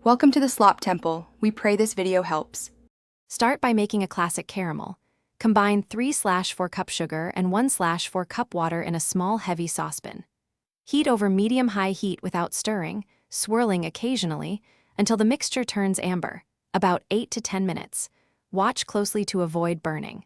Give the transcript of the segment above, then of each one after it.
Welcome to the Slop Temple. We pray this video helps. Start by making a classic caramel. Combine 3/4 cup sugar and 1/4 cup water in a small heavy saucepan. Heat over medium-high heat without stirring, swirling occasionally, until the mixture turns amber, about 8 to 10 minutes. Watch closely to avoid burning.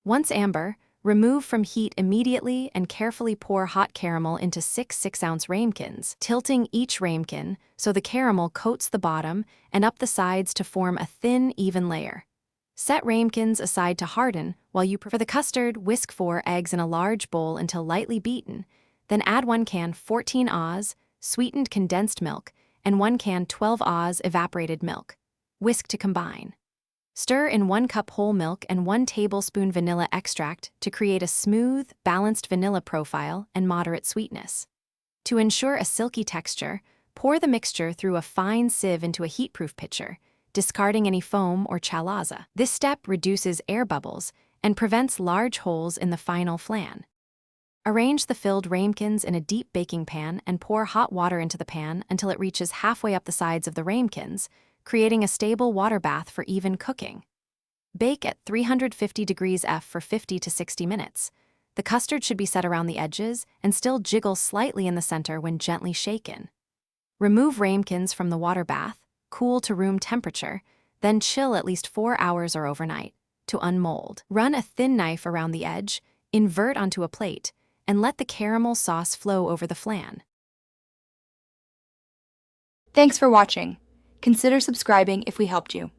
Once amber, remove from heat immediately and carefully pour hot caramel into 6 6-ounce ramekins, tilting each ramekin so the caramel coats the bottom and up the sides to form a thin, even layer. Set ramekins aside to harden while you prepare the custard. Whisk 4 eggs in a large bowl until lightly beaten, then add 1 can 14 Oz sweetened condensed milk and 1 can 12 Oz evaporated milk. Whisk to combine. Stir in 1 cup whole milk and 1 tablespoon vanilla extract to create a smooth, balanced vanilla profile and moderate sweetness. To ensure a silky texture, pour the mixture through a fine sieve into a heatproof pitcher, discarding any foam or chalaza. This step reduces air bubbles and prevents large holes in the final flan. Arrange the filled ramekins in a deep baking pan and pour hot water into the pan until it reaches halfway up the sides of the ramekins, creating a stable water bath for even cooking. Bake at 350 degrees F for 50 to 60 minutes. The custard should be set around the edges and still jiggle slightly in the center when gently shaken. Remove ramekins from the water bath, cool to room temperature, then chill at least 4 hours or overnight to unmold. Run a thin knife around the edge, invert onto a plate, and let the caramel sauce flow over the flan. Thanks for watching. Consider subscribing if we helped you.